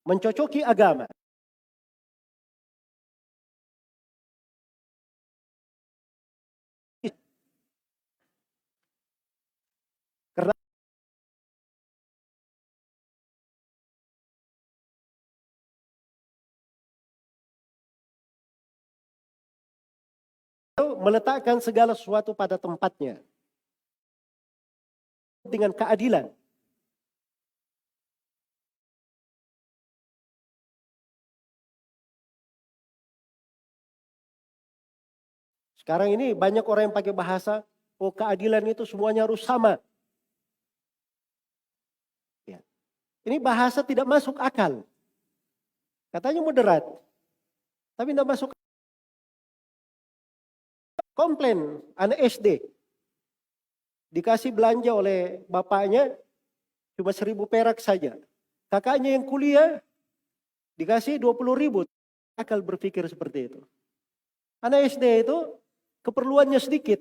mencocoki agama. Karena itu meletakkan segala sesuatu pada tempatnya dengan keadilan. Sekarang ini banyak orang yang pakai bahasa, oh keadilan itu semuanya harus sama. Ya. Ini bahasa tidak masuk akal. Katanya moderat, tapi tidak masuk. Komplain anak SD. Dikasih belanja oleh bapaknya cuma 1.000 perak saja. Kakaknya yang kuliah dikasih 20.000. Akal berpikir seperti itu. Anak SD itu keperluannya sedikit.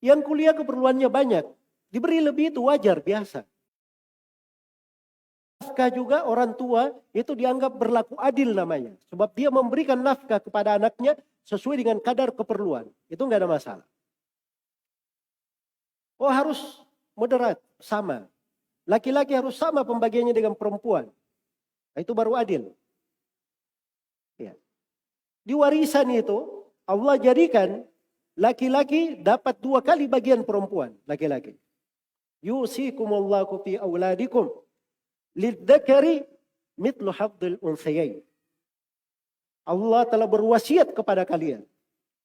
Yang kuliah keperluannya banyak. Diberi lebih itu wajar, biasa. Nafkah juga orang tua itu dianggap berlaku adil namanya. Sebab dia memberikan nafkah kepada anaknya sesuai dengan kadar keperluan. Itu nggak ada masalah. Oh harus moderat, sama. Laki-laki harus sama pembagiannya dengan perempuan. Nah, itu baru adil. Ya. Di warisan itu Allah jadikan laki-laki dapat 2 kali bagian perempuan. Laki-laki. Yusikumullahu fi auladikum. Lidzakari mitlu hadzil unsayain. Allah telah berwasiat kepada kalian.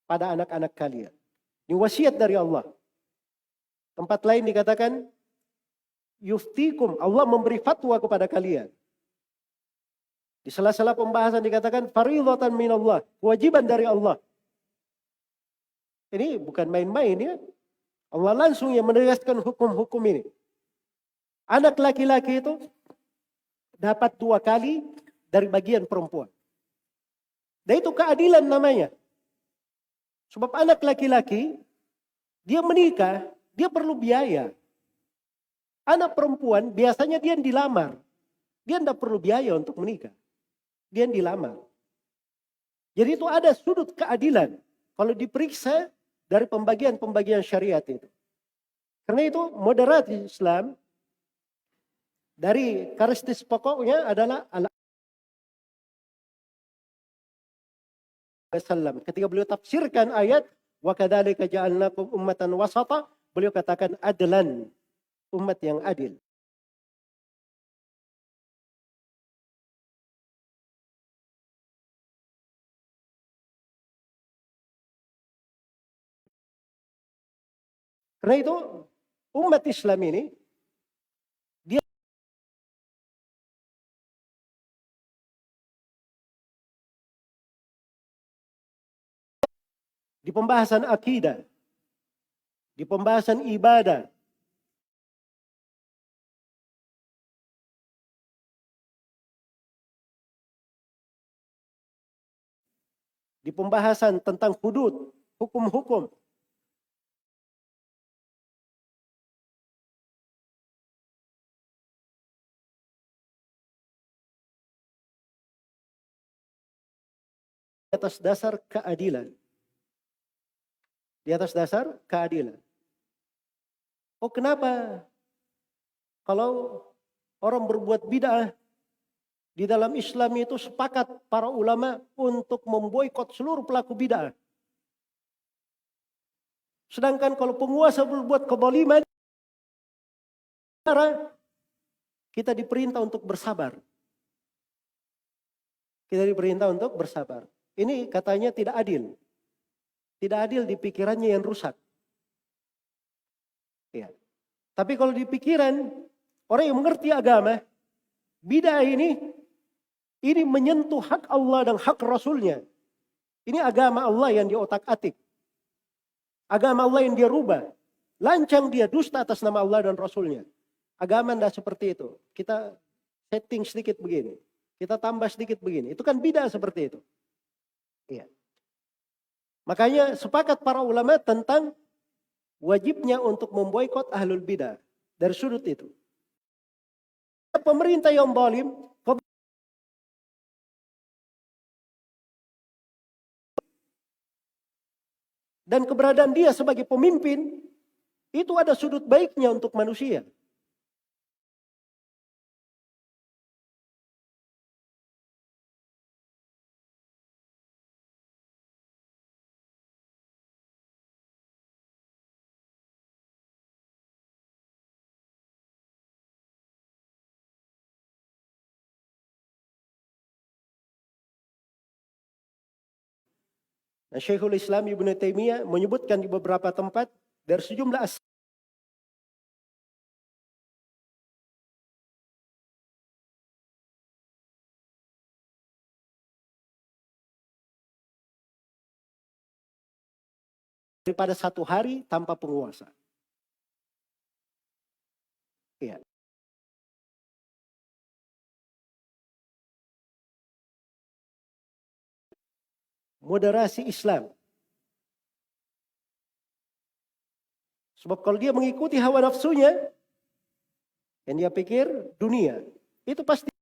Pada anak-anak kalian. Ini wasiat dari Allah. Tempat lain dikatakan yuftikum, Allah memberi fatwa kepada kalian. Di sela-sela pembahasan dikatakan faridatan minallah, kewajiban dari Allah. Ini bukan main-main ya. Allah langsung yang menegaskan hukum-hukum ini. Anak laki-laki itu dapat 2 kali dari bagian perempuan. Dan itu keadilan namanya. Sebab anak laki-laki dia menikah, dia perlu biaya. Anak perempuan biasanya dia dilamar. Dia tidak perlu biaya untuk menikah. Dia dilamar. Jadi itu ada sudut keadilan. Kalau diperiksa dari pembagian-pembagian syariat itu. Karena itu moderat Islam. Dari karakteristik pokoknya adalah ketika beliau tafsirkan ayat wa kadzalika ja'alnakum ummatan wasata, beliau katakan adlan, umat yang adil. Karena itu umat Islam ini dia di pembahasan akidah, di pembahasan ibadah, di pembahasan tentang hudud, hukum-hukum. Di atas dasar keadilan. Di atas dasar keadilan. Oh kenapa? Kalau orang berbuat bid'ah, di dalam Islam itu sepakat para ulama untuk memboikot seluruh pelaku bid'ah. Sedangkan kalau penguasa berbuat kezaliman, kita diperintah untuk bersabar. Kita diperintah untuk bersabar. Ini katanya tidak adil. Tidak adil di pikirannya yang rusak. Ya. Tapi kalau di pikiran orang yang mengerti agama, bid'ah ini menyentuh hak Allah dan hak Rasulnya. Ini agama Allah yang diotak-atik. Agama Allah yang dia rubah. Lancang dia dusta atas nama Allah dan Rasulnya. Agama tidak seperti itu. Kita setting sedikit begini. Kita tambah sedikit begini. Itu kan bid'ah seperti itu. Iya. Makanya sepakat para ulama tentang wajibnya untuk memboikot ahlul bidah dari sudut itu. Pemerintah yang zalim dan keberadaan dia sebagai pemimpin, itu ada sudut baiknya untuk manusia. Nah, Syekhul Islam Ibnu Taimiyah menyebutkan di beberapa tempat dari sejumlah daripada satu hari tanpa penguasa. Ya. Moderasi Islam. Sebab kalau dia mengikuti hawa nafsunya, yang dia pikir dunia, itu pasti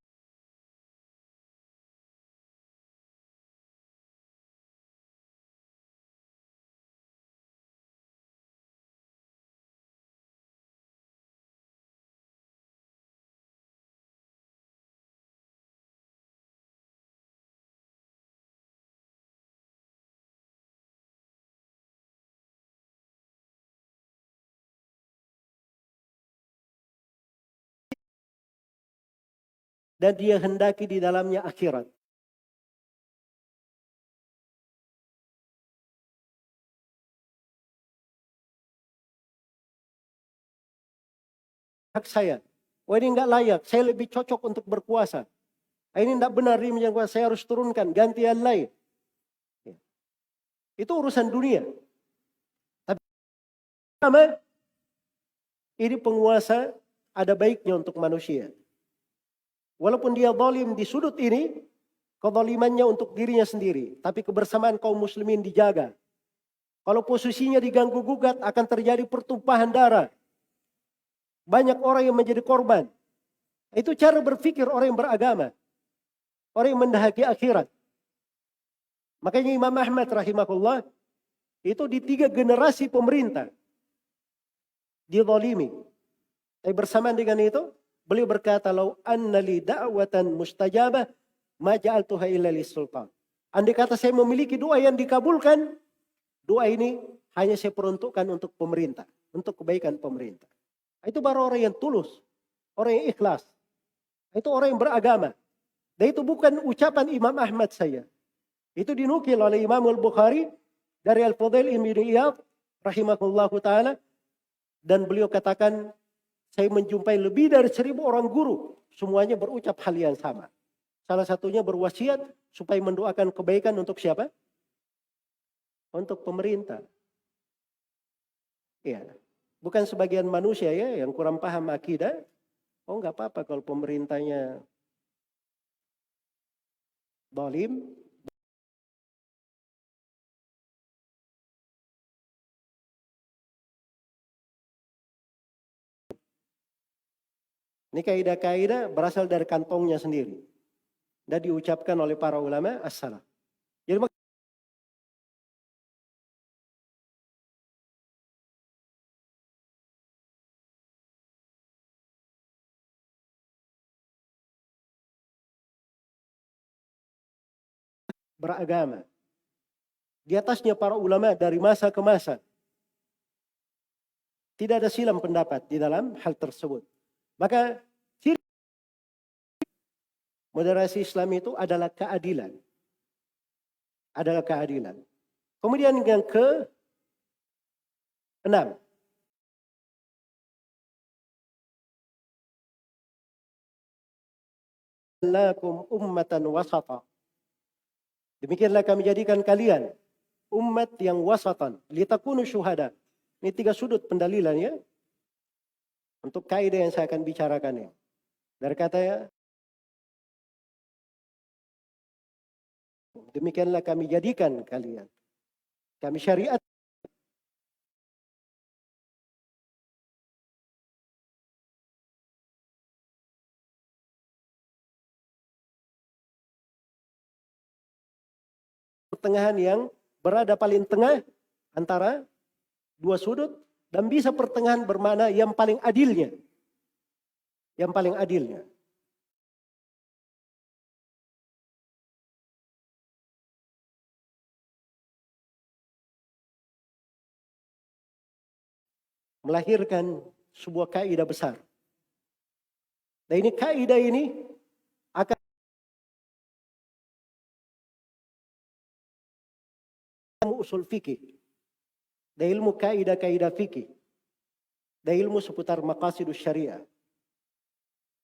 dan dia hendaki di dalamnya akhirat. Hak saya. Wah, ini enggak layak, saya lebih cocok untuk berkuasa. Ini enggak benar, ini yang saya harus turunkan, ganti yang lain. Ya. Itu urusan dunia. Tapi ini penguasa ada baiknya untuk manusia. Walaupun dia zalim di sudut ini, kezalimannya untuk dirinya sendiri. Tapi kebersamaan kaum muslimin dijaga. Kalau posisinya diganggu gugat akan terjadi pertumpahan darah. Banyak orang yang menjadi korban. Itu cara berpikir orang yang beragama. Orang yang mendahaki akhirat. Makanya Imam Ahmad rahimahullah itu di 3 generasi pemerintah dizalimi. Tapi bersamaan dengan itu, beliau berkata, "Lau anna li da'watan mustajabah, ma ja'altuha illa lis-sultan." Andai kata saya memiliki doa yang dikabulkan, doa ini hanya saya peruntukkan untuk pemerintah, untuk kebaikan pemerintah. Itu baru orang yang tulus, orang yang ikhlas. Itu orang yang beragama. Dan itu bukan ucapan Imam Ahmad saya. Itu dinukil oleh Imam Al-Bukhari dari Al-Fudail ibn Iyad rahimahullahu ta'ala. Dan beliau katakan, saya menjumpai lebih dari 1000 orang guru. Semuanya berucap hal yang sama. Salah satunya berwasiat supaya mendoakan kebaikan untuk siapa? Untuk pemerintah. Ya. Bukan sebagian manusia ya yang kurang paham akidah. Oh, enggak apa-apa kalau pemerintahnya zalim. Ini kaidah-kaidah berasal dari kantongnya sendiri. Dan diucapkan oleh para ulama as-salaf. Jadi beragama. Di atasnya para ulama dari masa ke masa. Tidak ada silam pendapat di dalam hal tersebut. Maka moderasi Islam itu adalah keadilan. Adalah keadilan. Kemudian yang ke-6. Lakum ummatan wasata. Demikianlah kami jadikan kalian umat yang wasatan. Litakunu syuhada. Ini 3 sudut pendalilannya. Untuk kaidah yang saya akan bicarakan ini. Dari kata ya, demikianlah kami jadikan kalian. Kami syariat. Pertengahan yang berada paling tengah antara dua sudut dan bisa pertengahan bermakna yang paling adilnya. Yang paling adilnya. Melahirkan sebuah kaidah besar. Dan ini kaidah ini akan usul fikih. Dan ilmu kaidah-kaidah fikih. Dan ilmu seputar maqasidus syariah.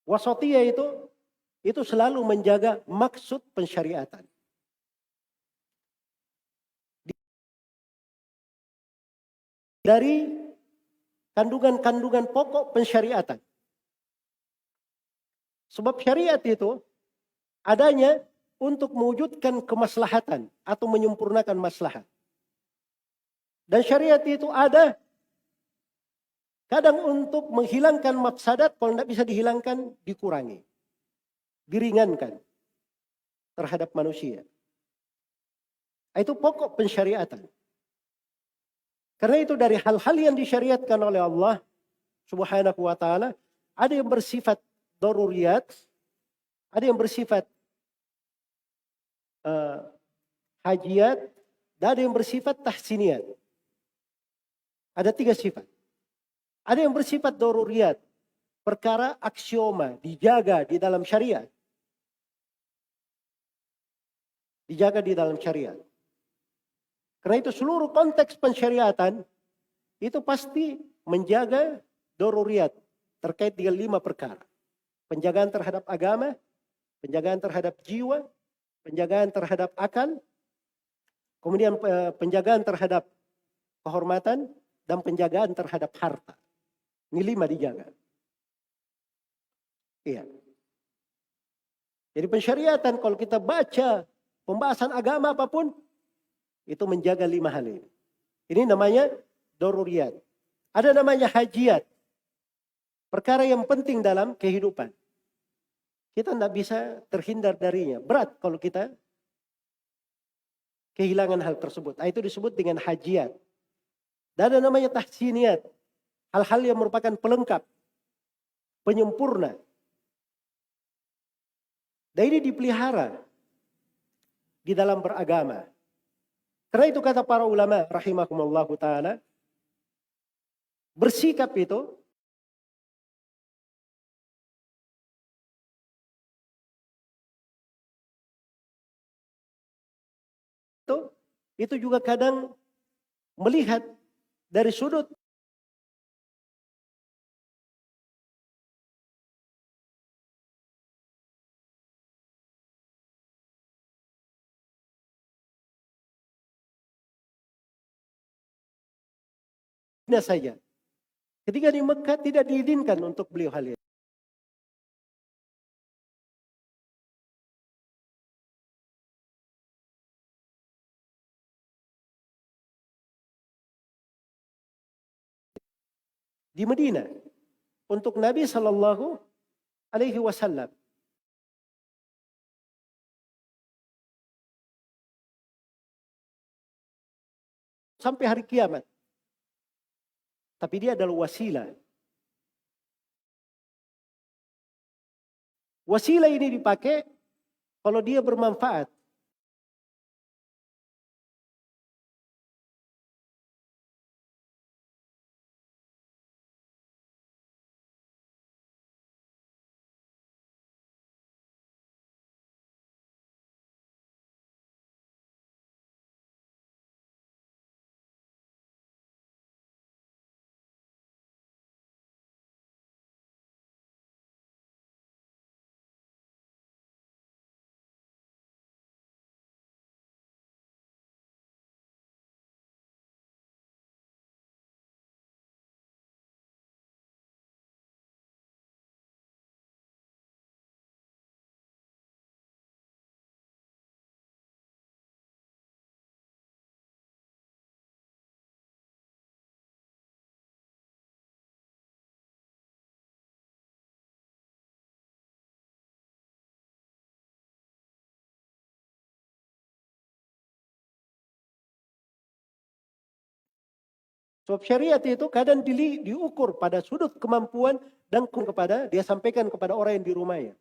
Wasatiyah itu selalu menjaga maksud pensyariatan. Dari kandungan-kandungan pokok pensyariatan. Sebab syariat itu adanya untuk mewujudkan kemaslahatan atau menyempurnakan maslahat. Dan syariat itu ada kadang untuk menghilangkan mafsadat, kalau tidak bisa dihilangkan, dikurangi. Diringankan terhadap manusia. Itu pokok pensyariatan. Karena itu dari hal-hal yang disyariatkan oleh Allah Subhanahu wa ta'ala, ada yang bersifat daruriyat, ada yang bersifat hajiat, dan ada yang bersifat tahsiniyat. Ada 3 sifat. Ada yang bersifat daruriyat, perkara aksioma, dijaga di dalam syariat. Dijaga di dalam syariat. Karena itu seluruh konteks pensyariatan itu pasti menjaga daruriyat terkait dengan 5 perkara. Penjagaan terhadap agama, penjagaan terhadap jiwa, penjagaan terhadap akal, kemudian penjagaan terhadap kehormatan, dan penjagaan terhadap harta. Ini 5 dijaga. Iya. Jadi pensyariatan kalau kita baca pembahasan agama apapun, itu menjaga 5 hal ini. Ini namanya daruriyat. Ada namanya hajiat. Perkara yang penting dalam kehidupan. Kita tidak bisa terhindar darinya. Berat kalau kita kehilangan hal tersebut. Itu disebut dengan hajiat. Dan ada namanya tahsiniyat. Hal-hal yang merupakan pelengkap. Penyempurna. Dan ini dipelihara di dalam beragama. Karena itu kata para ulama rahimahumullahu ta'ala, bersikap itu juga kadang melihat dari sudut saja. Ketika di Mekah tidak diizinkan untuk beliau hal itu. Di Madinah untuk Nabi Shallallahu Alaihi Wasallam. Sampai hari kiamat. Tapi dia adalah wasilah. Wasilah ini dipakai kalau dia bermanfaat. Sebab syariat itu kadang diukur pada sudut kemampuan dan kepada dia sampaikan kepada orang yang di rumahnya.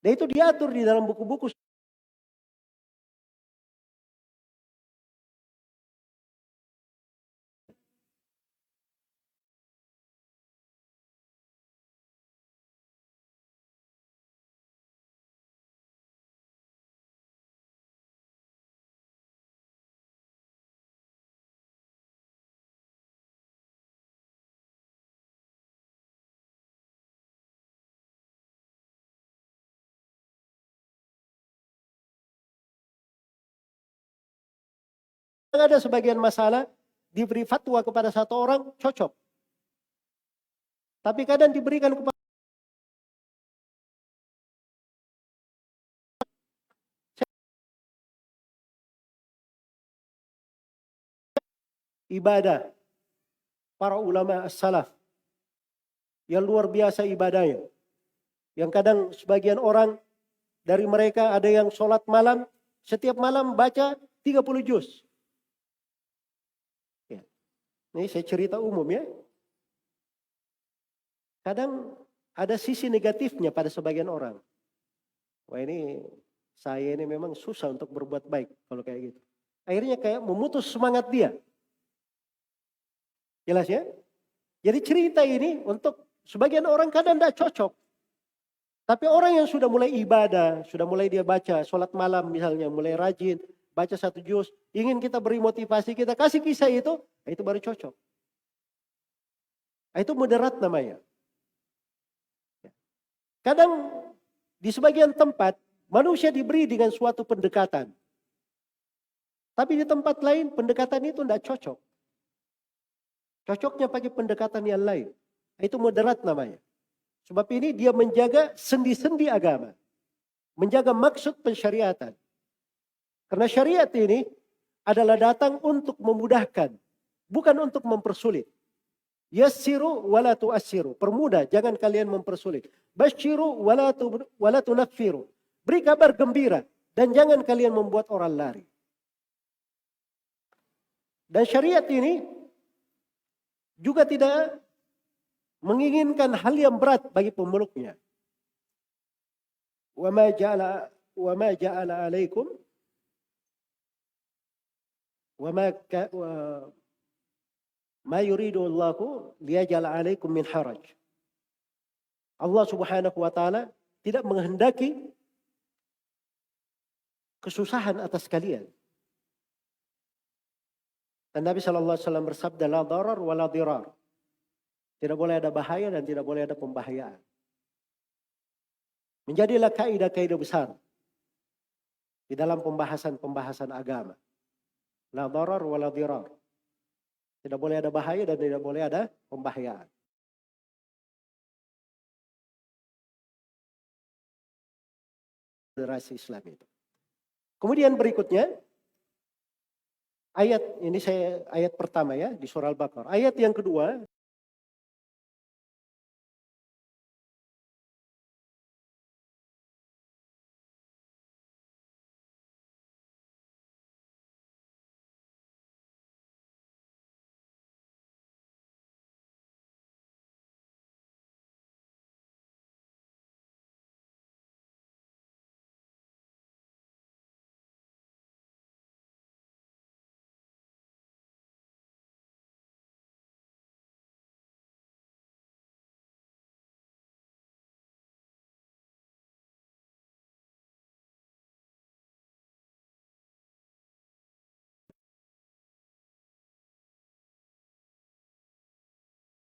Dan itu diatur di dalam buku-buku. Ada sebagian masalah diberi fatwa kepada satu orang cocok. Tapi kadang diberikan kepada ibadah para ulama as-salaf yang luar biasa ibadahnya. Yang kadang sebagian orang dari mereka ada yang sholat malam, setiap malam baca 30 juz. Ya. Ini saya cerita umum ya. Kadang ada sisi negatifnya pada sebagian orang. Wah ini saya ini memang susah untuk berbuat baik kalau kayak gitu. Akhirnya kayak memutus semangat dia. Jelas ya? Jadi cerita ini untuk sebagian orang kadang tidak cocok. Tapi orang yang sudah mulai ibadah, sudah mulai dia baca, sholat malam misalnya, mulai rajin, baca 1 juz, ingin kita beri motivasi, kita kasih kisah itu baru cocok. Itu moderat namanya. Kadang di sebagian tempat, manusia diberi dengan suatu pendekatan. Tapi di tempat lain, pendekatan itu tidak cocok. Cocoknya pakai pendekatan yang lain. Itu moderat namanya. Sebab ini dia menjaga sendi-sendi agama. Menjaga maksud pensyariatan. Karena syariat ini adalah datang untuk memudahkan. Bukan untuk mempersulit. Yassiru wala tu'assiru. Permudah, jangan kalian mempersulit. Basyiru wala tunaffiru. Beri kabar gembira. Dan jangan kalian membuat orang lari. Dan syariat ini juga tidak menginginkan hal yang berat bagi pemeluknya. Wa ma ja'ala alaikum ma yuridu Allahu liyaj'ala alaikum min haraj. Allah Subhanahu wa taala tidak menghendaki kesusahan atas kalian. Dan Nabi sallallahu alaihi wasallam bersabda la darar wa la dirar. Tidak boleh ada bahaya dan tidak boleh ada pembahayaan. Menjadilah kaidah-kaidah besar di dalam pembahasan-pembahasan agama. La darar wa la dirar. Tidak boleh ada bahaya dan tidak boleh ada pembahayaan. Federasi Islam itu. Kemudian berikutnya ayat pertama ya di surah Al-Baqarah. Ayat yang kedua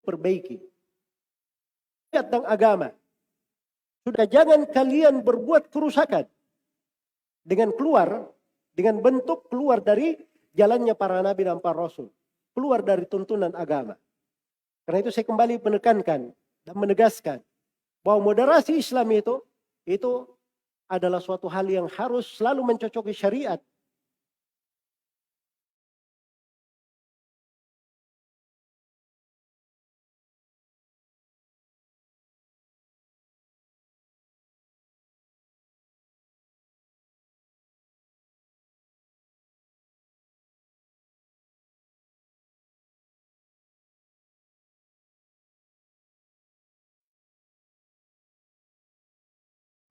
perbaiki. Tentang agama. Sudah jangan kalian berbuat kerusakan. Dengan bentuk keluar dari jalannya para nabi dan para rasul. Keluar dari tuntunan agama. Karena itu saya kembali menekankan dan menegaskan bahwa moderasi Islam itu adalah suatu hal yang harus selalu mencocoki syariat.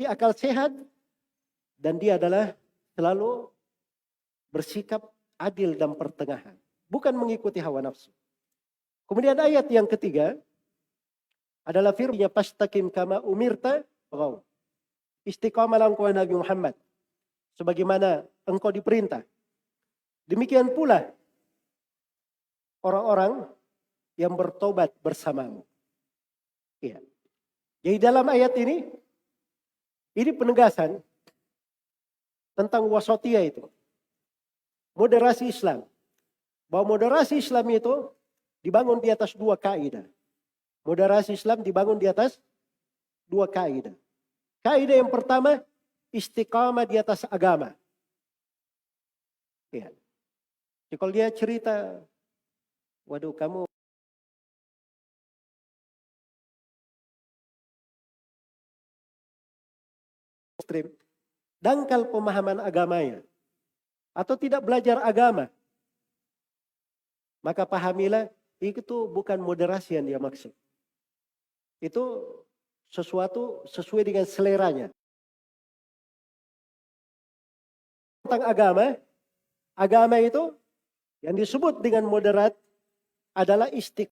Dia akal sehat dan dia adalah selalu bersikap adil dan pertengahan. Bukan mengikuti hawa nafsu. Kemudian ayat yang ketiga adalah firman-Nya fastaqim kama umirta waw. Istiqamalah engkau Nabi Muhammad sebagaimana engkau diperintah. Demikian pula orang-orang yang bertobat bersamamu. Ya. Jadi dalam ayat ini penegasan tentang wasatiyah itu. Moderasi Islam. Bahwa moderasi Islam itu dibangun di atas dua kaidah. Moderasi Islam dibangun di atas dua kaidah. Kaidah yang pertama, istiqamah di atas agama. Ya. Jadi kalau dia cerita, waduh kamu ekstrim, dangkal pemahaman agamanya, atau tidak belajar agama, maka pahamilah itu bukan moderasi yang dia maksud. Itu sesuatu sesuai dengan seleranya. Tentang agama itu yang disebut dengan moderat adalah istiqamah.